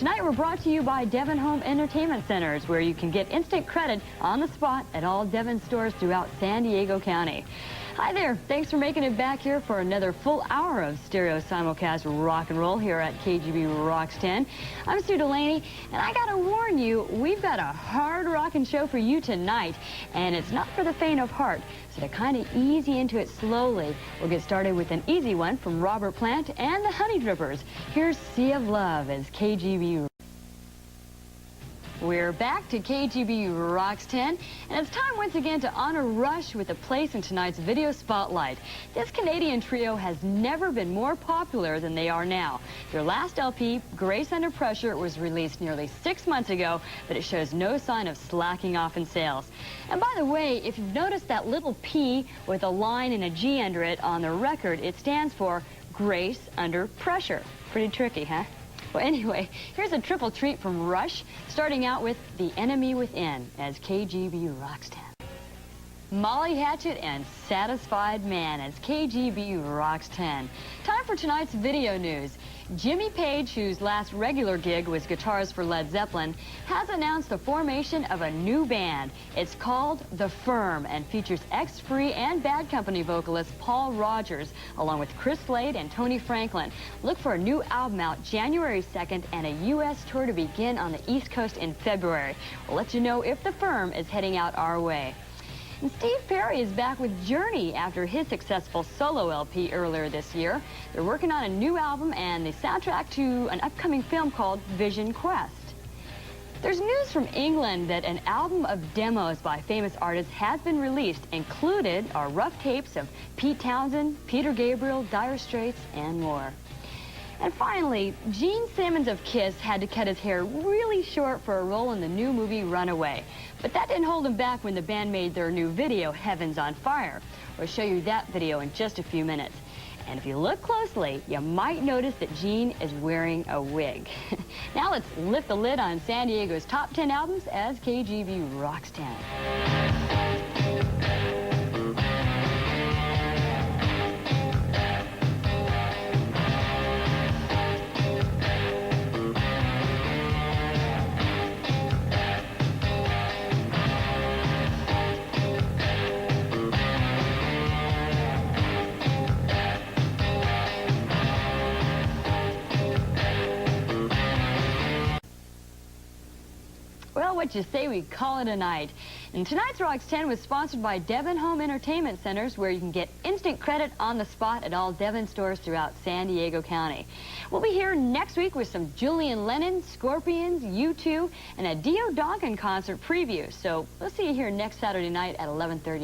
Tonight we're brought to you by Devon Home Entertainment Centers, where you can get instant credit on the spot at all Devon stores throughout San Diego County. Hi there, thanks for making it back here for another full hour of stereo simulcast rock and roll here at KGB Rocks 10. I'm Delaney, and I gotta warn you, we've got a hard rockin' show for you tonight, and it's not for the faint of heart. So to kind of ease you into it slowly, we'll get started with an easy one from Robert Plant and the Honey Drippers. Here's Sea of Love as KGB. We're back to KGB Rocks 10, and it's time once again to honor Rush with a place in tonight's video spotlight. This Canadian trio has never been more popular than they are now. Their last LP, Grace Under Pressure, was released nearly 6 months ago, but it shows no sign of slacking off in sales. And by the way, if you've noticed that little P with a line and a G under it on the record, it stands for Grace Under Pressure. Pretty tricky, huh? Well, anyway, here's a triple treat from Rush, starting out with The Enemy Within as KGB Rocks 10. Molly Hatchet and Satisfied Man as KGB Rocks 10. Time for tonight's video news. Jimmy Page, whose last regular gig was guitars for Led Zeppelin, has announced the formation of a new band. It's called The Firm and features ex-Free and Bad Company vocalist Paul Rogers, along with Chris Slade and Tony Franklin. Look for a new album out January 2nd and a U.S. tour to begin on the East Coast in February. We'll let you know if The Firm is heading out our way. And Steve Perry is back with Journey after his successful solo LP earlier this year. They're working on a new album and the soundtrack to an upcoming film called Vision Quest. There's news from England that an album of demos by famous artists has been released. Included are rough tapes of Pete Townsend, Peter Gabriel, Dire Straits, and more. And finally, Gene Simmons of Kiss had to cut his hair really short for a role in the new movie Runaway. But that didn't hold him back when the band made their new video, Heaven's on Fire. We'll show you that video in just a few minutes. And if you look closely, you might notice that Gene is wearing a wig. Now let's lift the lid on San Diego's top 10 albums as KGB Rocks 10. Well, what you say we call it a night. And tonight's Rocks 10 was sponsored by Devon Home Entertainment Centers, where you can get instant credit on the spot at all Devon stores throughout San Diego County. We'll be here next week with some Julian Lennon, Scorpions, U2, and a Dio Dokken concert preview. So we'll see you here next Saturday night at 11:30.